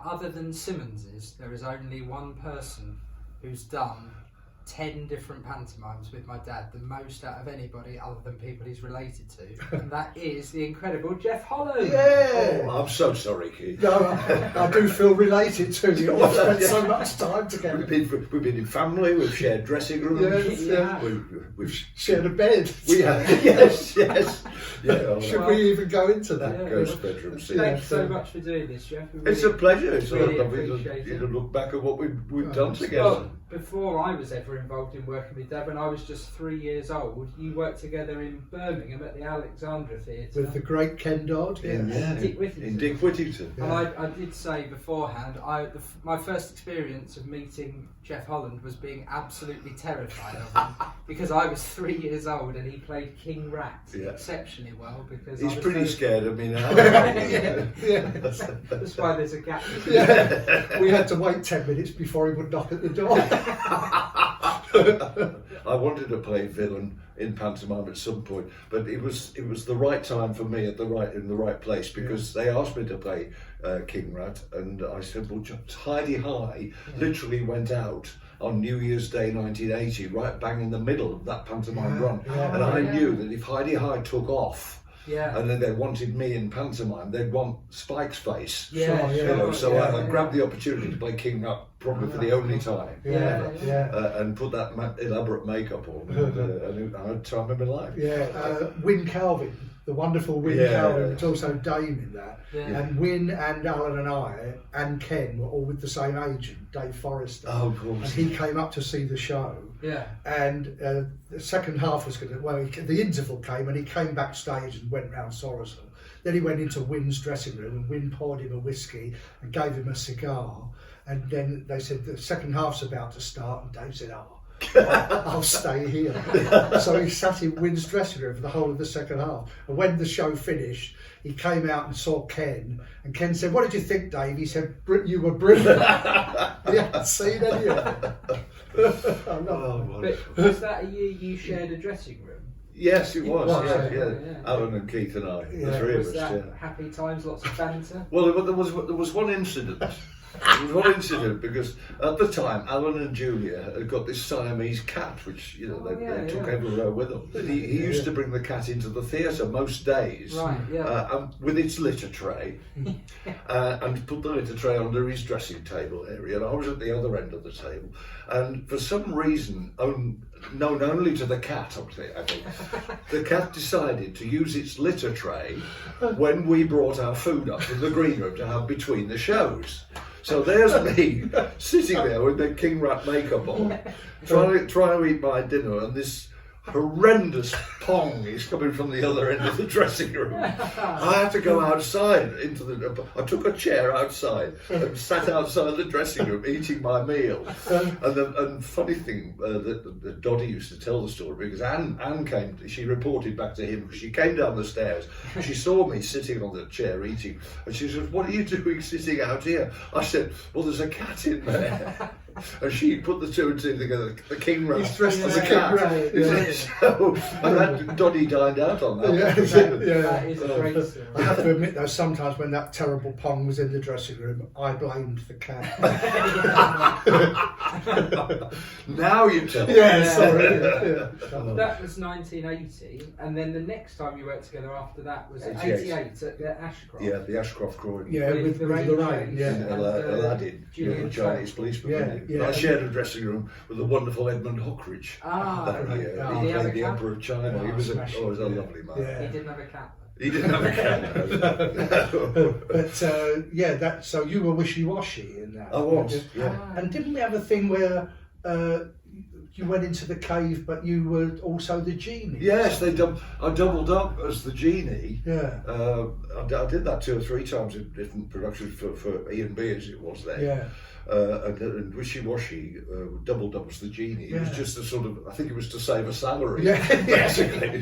other than Simmons, there is only one person who's done 10 different pantomimes with my dad, the most out of anybody other than people he's related to, and that is the incredible Jeff Holland. Yeah. Oh, I'm so sorry, Keith. No, I do feel related to you. I've spent so much time together. We've been in family, we've shared dressing rooms, Yes, we've shared a bed. we have, yes. Yeah, Should we even go into that? Yeah. ghost bedroom scene. Thanks so much for doing this, Jeff. We It's a pleasure. It's really lovely appreciate to it. look back at what we've done together. Well, before I was ever involved in working with Dad, when I was just 3 years old, you worked together in Birmingham at the Alexandra Theatre. With the great Ken Dodd. Yeah. Dick Whittington. In Dick Whittington. And I did say beforehand, my first experience of meeting Jeff Holland was being absolutely terrified of him because I was 3 years old and he played King Rat exceptionally well. Because He's pretty scared of me now. That's why there's a gap. We had to wait 10 minutes before he would knock at the door. I wanted to play villain in pantomime at some point, but it was the right time for me in the right place because they asked me to play King Rat, and I said, well, just Heidi High literally went out on New Year's Day 1980, right bang in the middle of that pantomime run, and I knew that if Heidi High took off. And then they wanted me in pantomime, they'd want Spike's face. So I grabbed the opportunity to play King Rat probably for the only time and put that elaborate makeup on and I had time of my life. Win Calvin, the wonderful Win Calvin, was also Dame in that. And Win and Alan and I and Ken were all with the same agent, Dave Forrester. Oh, of course. And he came up to see the show. And the second half was going to, the interval came and he came backstage and went round Somerset. Then he went into Win's dressing room and Win poured him a whiskey and gave him a cigar. And then they said the second half's about to start, and Dave said, I'll stay here. So he sat in Win's dressing room for the whole of the second half. And when the show finished, he came out and saw Ken, and Ken said, "What did you think, Dave?" He said, "You were brilliant." He hadn't seen any of it. But was that a year you shared a dressing room? Yes, it was. Alan and Keith and I, the three of us. Was that happy times, lots of banter? Well, there was one incident. There was one incident because at the time Alan and Julia had got this Siamese cat, which they took everywhere with them. He used to bring the cat into the theatre most days, with its litter tray, and put the litter tray under his dressing table area. And I was at the other end of the table, and for some reason, known only to the cat, I think, the cat decided to use its litter tray when we brought our food up from the green room to have between the shows. So there's me sitting there with the King Rat makeup on, trying to eat my dinner, and this horrendous pong is coming from the other end of the dressing room. I had to go outside I took a chair outside and sat outside the dressing room eating my meal. And funny thing, that Dottie used to tell the story because Anne came. She reported back to him because she came down the stairs. She saw me sitting on the chair eating, and she said, "What are you doing sitting out here?" I said, "Well, there's a cat in there." And she put the two and two together. The King Rat. He's dressed as a cat. So, and that Dottie dined out on that. That is a great story. I have to admit though, sometimes when that terrible pong was in the dressing room, I blamed the cat. Now you tell me. Sorry. That was 1980, and then the next time you worked together after that was 88 at the Ashcroft. Yeah, the Ashcroft Croydon. Yeah, with Lorraine. Aladdin, the Chinese policeman. I shared a dressing room with the wonderful Edmund Hockridge. He played the Emperor of China. He was a lovely man. He didn't have a cat. He didn't have a cat. But so you were Wishy Washy in that. I was. And didn't we have a thing where you went into the cave, but you were also the genie? Yes, I doubled up as the genie. I did that 2 or 3 times in different productions for E&B as it was then. And Wishy Washy doubled up as the genie. It was just a sort of, I think it was to save a salary. Basically.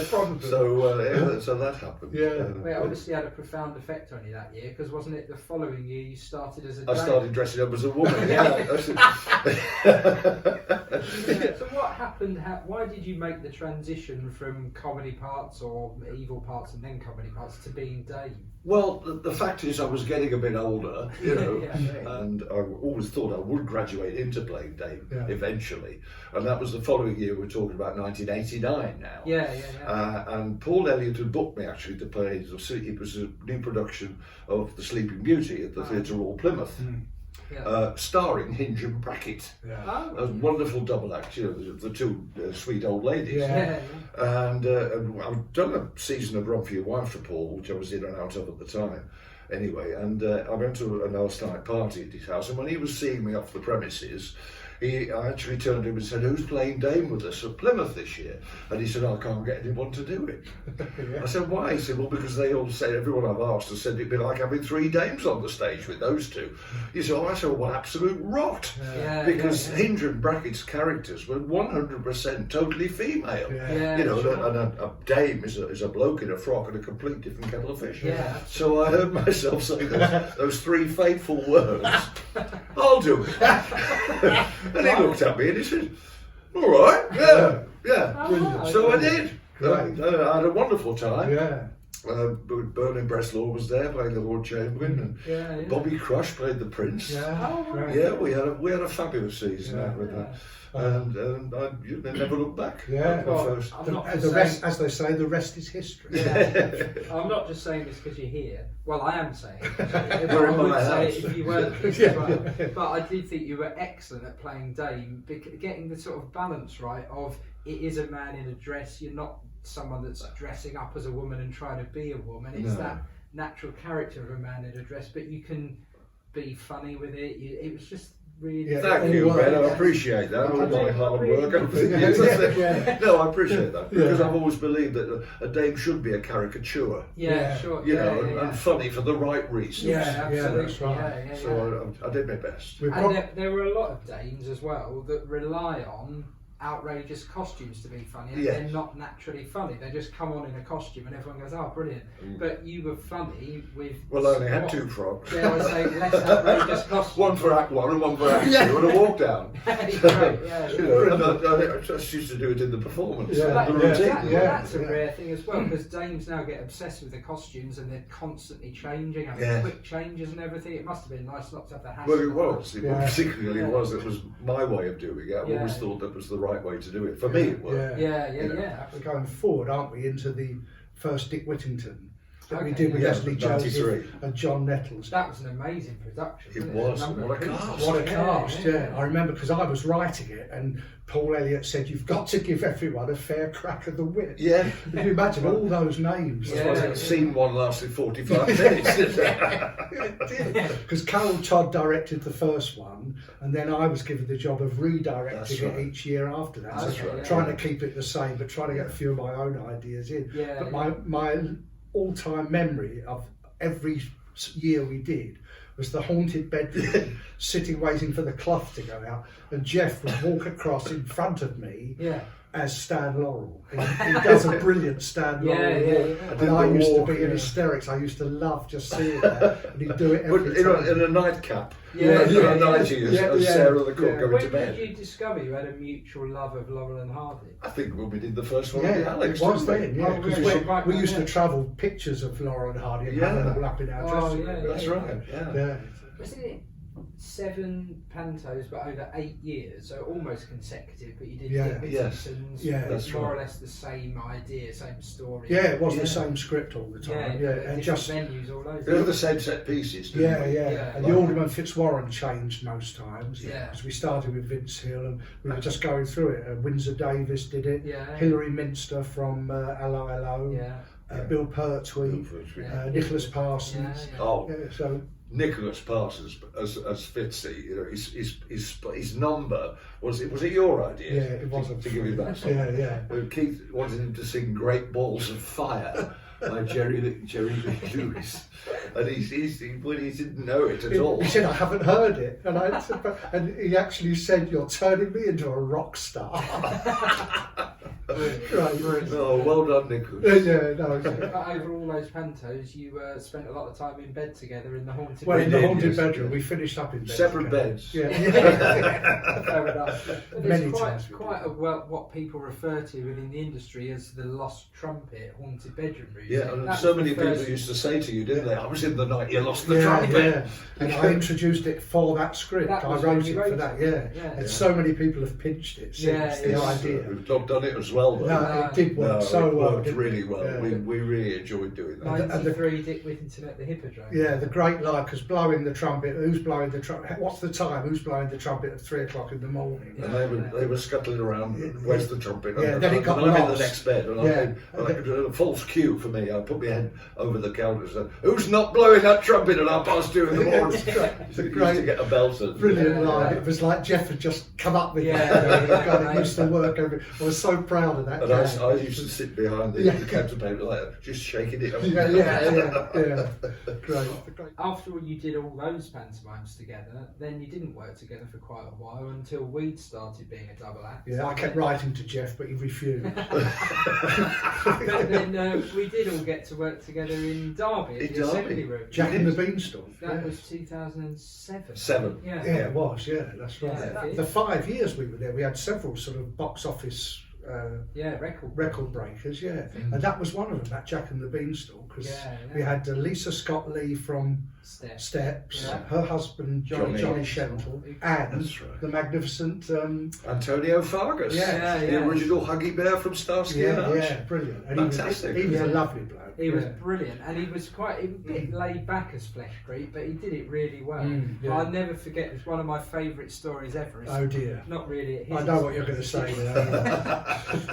Probably. So that happened. Well, it obviously had a profound effect on you that year, because wasn't it the following year you started as a I started dressing up as a woman. So happened? Why did you make the transition from comedy parts or evil parts and then comedy parts to being Dame? Well, the fact is, I was getting a bit older, you know, and I always thought I would graduate into playing Dame eventually. And that was the following year. We're talking about 1989 now. And Paul Elliott had booked me actually to play. It was a new production of The Sleeping Beauty at the Theatre Royal Plymouth. Starring Hinge and Brackett. A wonderful double act, you know, the two sweet old ladies. And I'd done a season of Run for Your Wife for Paul, which I was in and out of at the time. Anyway, and I went to a last night party at his house, and when he was seeing me off the premises, I actually turned to him and said, "Who's playing Dame with us at Plymouth this year?" And he said, "I can't get anyone to do it." I said, "Why?" He said, "Well, because they all said, everyone I've asked has said it'd be like having 3 dames on the stage with those two." He said, "Oh," I said, "Well, absolute rot." Because Hinge and Brackett's characters were 100% totally female. You know, and a dame is a bloke in a frock and a complete different kettle of fish. So I heard myself say those 3 fateful words, "I'll do it." And he looked at me and he said, "All right, yeah." So I did. I had a wonderful time. Bernard Bresslaw was there playing the Lord Chamberlain, and Bobby Crush played the Prince. We had a fabulous season out with that. And I never looked back. The rest, as they say, the rest is history. I'm not just saying this because you're here. Well, I am saying it. We're in I would my say house. it if you weren't here as well. But I did think you were excellent at playing Dame, getting the sort of balance right of it is a man in a dress. You're not someone that's dressing up as a woman and trying to be a woman. It's that natural character of a man in a dress, but you can be funny with it. It was just really... Thank you, Ben. I appreciate that. All my hard work over the years. No, I appreciate that, because I've always believed that a dame should be a caricature. Sure. You know, and funny for the right reasons. Absolutely. That's right. So I did my best. And there were a lot of dames as well that rely on outrageous costumes to be funny, and they're not naturally funny. They just come on in a costume and everyone goes, "Oh, brilliant." But you were funny with... Well, I only had 2 frogs. Dare I say, less outrageous costumes. One for Act 1 and one for Act 2 and a walk down. You know, I just used to do it in the performance. The routine. That's a rare thing as well, because dames now get obsessed with the costumes and they're constantly changing, having quick changes and everything. It must have been nice not to have the hassle. Well, it was. Particularly it was. It was my way of doing it. I always thought that was the right way to do it. For me, it worked. We're going forward, aren't we, into the first Dick Whittington that we did with Leslie Joseph and John Nettles. That was an amazing production. It was. What a cast. What a cast, I remember, because I was writing it and Paul Elliott said, "You've got to give everyone a fair crack of the whip." Yeah. Can you imagine all those names? Scene 1 lasted 45 minutes. It did. Because Carol Todd directed the first one, and then I was given the job of redirecting it each year after that. Trying to keep it the same, but trying to get a few of my own ideas in. But my all-time memory of every year we did was the haunted bedroom, sitting waiting for the cloth to go out, and Jeff would walk across in front of me as Stan Laurel. He does a brilliant Stan Laurel walk. And I used to be in hysterics. I used to love just seeing that, and he'd do it every time. In a nightcap. As Sarah the cook going to bed. When did you discover you had a mutual love of Laurel and Hardy? I think when we did the first one with Alex. It was then, because we used to travel pictures of Laurel and Hardy and have them all up in our dressing room. That's right. Wasn't it 7 pantos but over 8 years, so almost consecutive, but you did Whittington's more or less the same idea, same story. It was the same script all the time. And just venues all over. They were the same set pieces. And the Alderman Fitz Warren changed most times, because we started with Vince Hill and we were just going through it. Windsor Davis did it, Hilary Minster from Hello Hello, Bill Pertwee, Nicholas Parsons. So Nicholas Parsons as Fitzy, you know, his number was it your idea? It was to give him that song. Keith wanted him to sing "Great Balls of Fire" by Jerry Lee Lewis, and he didn't know it at all. He said, "I haven't heard it," and he actually said, "You're turning me into a rock star." Great. Oh, well done, Nicholas. But over all those pantos, you spent a lot of time in bed together in the haunted Well, in the bedroom. haunted bedroom, we finished up in bed. Separate together. beds. Fair enough. But Many there's times we quite what people refer to within the industry as the lost trumpet haunted bedroom routine. Yeah, and That's so the many first- people used to say to you, didn't they? I was in the night you lost the Yeah, trumpet. yeah. And I introduced it for that script. That I was wrote when it you for wrote that, it. yeah. Yeah. And so many people have pinched it since, the idea. We've not done it as well, though. No, it did work so it well. worked didn't really it? well. Yeah. We really enjoyed doing that. 93 Dick Whittington at the Hippodrome. Yeah, the great lie, because blowing the trumpet, who's blowing the trumpet? What's the time? Who's blowing the trumpet at 3 o'clock in the morning? And they were scuttling around, where's the trumpet? Yeah, And then it got I'm in lost. the next bed, and a false cue for me. I put my head over the counter and said, who's not blowing that trumpet at 2:30 in the morning? It's a Used great, to get a belter. brilliant Yeah, line. yeah. It was like Jeff had just come up with Yeah, it used to work. I was so proud of that. And gag. I used to sit behind the counterpaper like that, just shaking it up. Yeah. Great. After you did all those pantomimes together, then you didn't work together for quite a while until Weed started being a double act. Yeah, I kept writing to Jeff, but he refused. But then we did all get to work together in Derby, at the assembly room. Jack and the Beanstalk. That was 2007. Seven. Yeah. Yeah, it was. Yeah, that's right. Yeah. The 5 years we were there, we had several sort of box office record breakers. Yeah, and that was one of them. That Jack and the Beanstalk, because we had Lisa Scott Lee from Steps, her husband Johnny Shentle, and the magnificent Antonio Fargas, the original Huggy Bear from Starsky and Hutch. Yeah, brilliant. And Fantastic. He was a lovely bloke. He was brilliant, and he was quite a bit laid back as Flesh Creep, but he did it really well. I'll never forget. It's one of my favourite stories ever. It's oh dear. Not really. At his I know what you're going to say.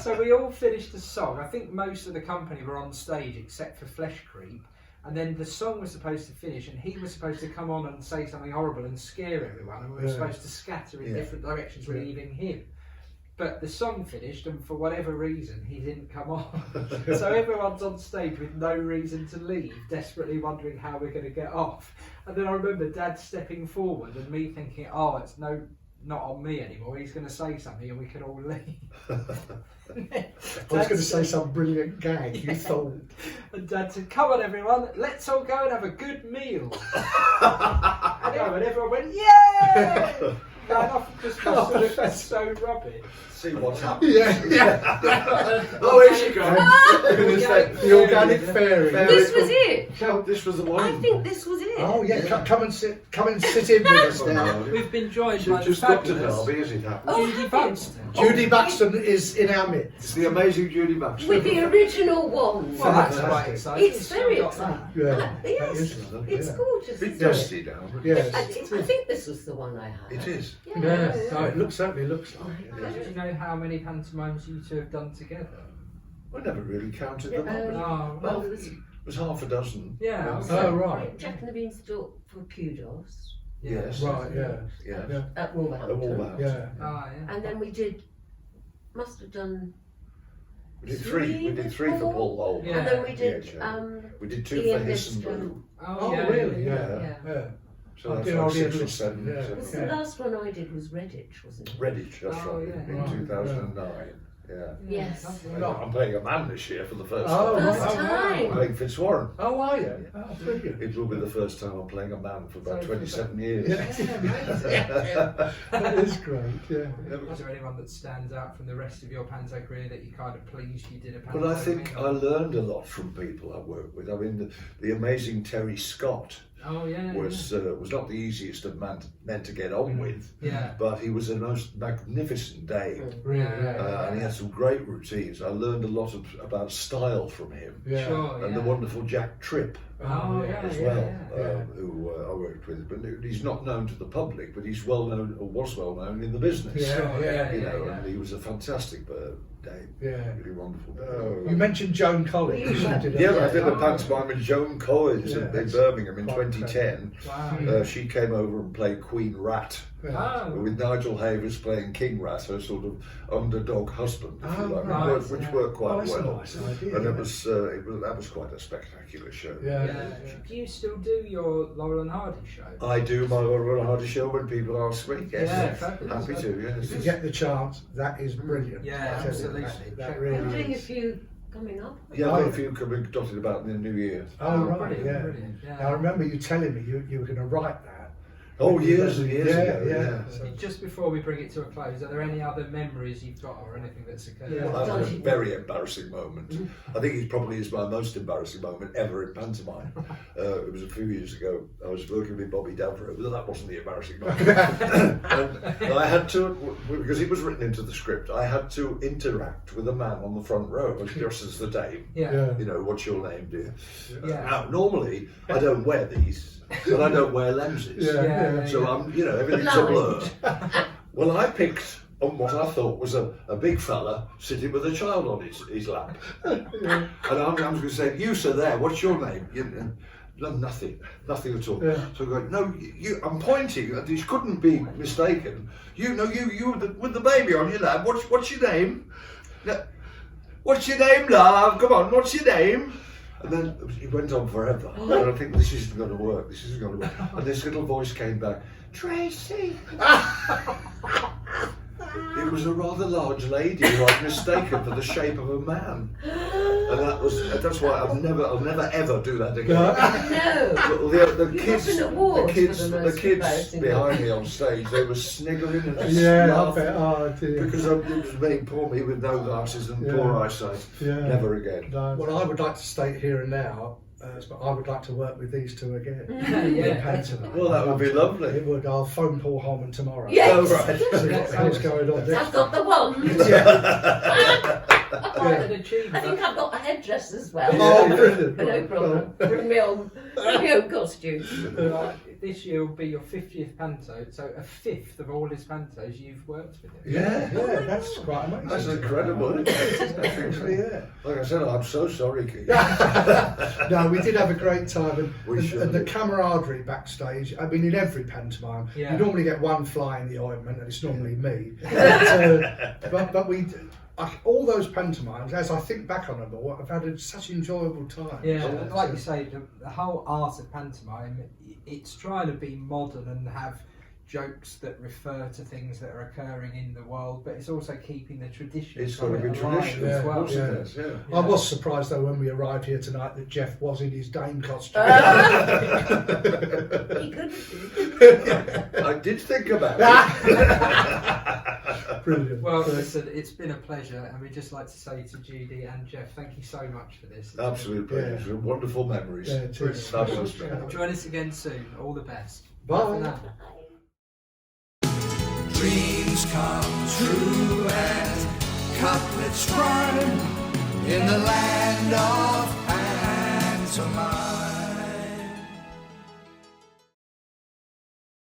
So we all finished the song. I think most of the company were on stage except for Flesh Creep. And then the song was supposed to finish, and he was supposed to come on and say something horrible and scare everyone, and we were supposed to scatter in different directions, leaving him. But the song finished, and for whatever reason, he didn't come on. So everyone's on stage with no reason to leave, desperately wondering how we're going to get off. And then I remember Dad stepping forward and me thinking, oh, it's not on me anymore. He's going to say something, and we can all leave. I was going to say some brilliant gag, you thought. And Dad said, come on everyone, let's all go and have a good meal. And everyone went, yeah! Going off and just looked so rubbish. See what's happening. Oh, here she goes. The organic fairy. This was it. No, this was the one. I think this was it. Oh yeah, come and sit in with us now. We've been joined by the Just got to fabulous Derby as it happened. Oh, Judy have Buxton. Judy Buxton is in our midst. It's the amazing Judy Buxton. With the original one. Well, that's Fantastic. quite exciting. It's very Still got exciting. Yeah, Yes, that is lovely, it's yeah. gorgeous. Bit isn't it? dusty now. But Yes. I think this was the one I had. It is. Yeah. No, it certainly looks like that. Do you know how many pantomimes you two have done together? I never really counted them up. Oh, Well, it was half a dozen. yeah. Oh, right. Jack and the Beanstalk for Kudos Yes. Right, yeah. Yeah. at At Wolverhampton. Wolverhampton. Yeah. Oh, yeah. And then must have done. We did three. We did three for Paul Lowell. Yeah. And then we did. We did two Ian for Hiss and Lister. Blue. Oh, really? Yeah. Yeah. So I that's did like all the 6 or others. 7. Yeah. seven. The last one I did was Redditch, wasn't it? Redditch, that's Oh, right, yeah. in Right. 2009. Yeah. Yes. I'm playing a man this year for the first Oh, time. First time. I'm playing Fitz Warren. Oh, are you? Oh, brilliant. It will be the first time I'm playing a man for about 27 years. That is great, yeah. Is there anyone that stands out from the rest of your panto career that you kind of pleased you did a panto Well, I think with? I learned a lot from people I worked with. I mean, the amazing Terry Scott was not the easiest of men to get on with, but he was a most magnificent Dave. Really, And he had some great routines. I learned a lot about style from him. And the wonderful Jack Tripp as well, who I worked with. But he's not known to the public, but he's well known, or was well known in the business. And he was a fantastic Dave. Really wonderful. You mentioned Joan Collins. I did a pantomime with Joan Collins in Birmingham in 2010. Wow. She came over and played Queen Rat. Oh. with Nigel Havers playing King Rat, her sort of underdog husband, if you like, right, which worked quite that's well. a nice idea, And yeah. that was quite a spectacular show. Yeah. Do you still do your Laurel and Hardy show? I do my Laurel and Hardy show when people ask me. Yes, Yeah, fabulous. happy to. Yes. If you get the chance, that is brilliant. Yeah, I tell you, absolutely. That I'm really doing a is. few coming up. Yeah, I've got a few coming dotted about in the new year. Oh, right, brilliant, yeah. brilliant, yeah. Now, I remember you telling me you were going to write that. Oh, years and years ago. Yeah. So just before we bring it to a close, are there any other memories you've got or anything that's occurred? Yeah. Well, that was a very embarrassing moment. I think it probably is my most embarrassing moment ever in pantomime. It was a few years ago. I was working with Bobby Davro, but that wasn't the embarrassing moment. And I had to, because it was written into the script, I had to interact with a man on the front row, dressed as the dame. Yeah. You know, what's your name, dear? Yeah. Now, normally, I don't wear these, and I don't wear lenses. Yeah. So I'm, everything's a blur. Well, I picked on what I thought was a big fella sitting with a child on his lap. And I'm going to say, you sir there, what's your name? No, nothing at all. Yeah. So I go, no, I'm pointing, this couldn't be mistaken. You with the baby on your lap, what's your name? No, what's your name, love? Come on, what's your name? And then it went on forever. And I think this isn't going to work. And this little voice came back, Tracy. It was a rather large lady who I'd mistaken for the shape of a man. And that's why I'll never ever do that again. No. Well, the You kids, got an award the kids, for the the most kids embarrassing behind me on stage, they were sniggering and just Yeah, I laughing. bet. Oh, dear. Because it was me, poor me with no glasses and poor eyesight. Yeah. Never again. Well, I would like to state here and now, I would like to work with these two again. Yeah. Pantomime. Well, that would be lovely. It would. I'll phone Paul Holman tomorrow. Yes. Oh, right. See what the hell's going on there. I've got the one. Quite an achievement. I think I've got a headdress as well. Oh, brilliant. But no problem. Bring me on costume. Right, this year will be your 50th panto, so a fifth of all his pantos you've worked with him. Yeah, that's quite amazing. That's incredible, isn't it? Actually, yeah. Like I said, I'm so sorry, Keith. No, we did have a great time, We sure and the did. camaraderie backstage. I mean, in every pantomime, Yeah. you normally get one fly in the ointment, and it's normally me. But we, all those pantomimes, as I think back on them all, I've had such enjoyable time. Yeah, like you say, the whole art of pantomime, it's trying to be modern and have jokes that refer to things that are occurring in the world, but it's also keeping the tradition. It's got to be alive tradition, as of well. course it is, yeah. I was surprised though when we arrived here tonight that Jeff was in his Dame costume. He couldn't. I did think about it. Brilliant. Well, listen, it's been a pleasure, and we'd just like to say to Judy and Jeff, thank you so much for this. It's Absolute pleasure. Wonderful memories. Yeah, it is. Fabulous been- memories. Join us again soon. All the best. Bye. For now. Dreams come true and couplets rhyme in the land of pantomime.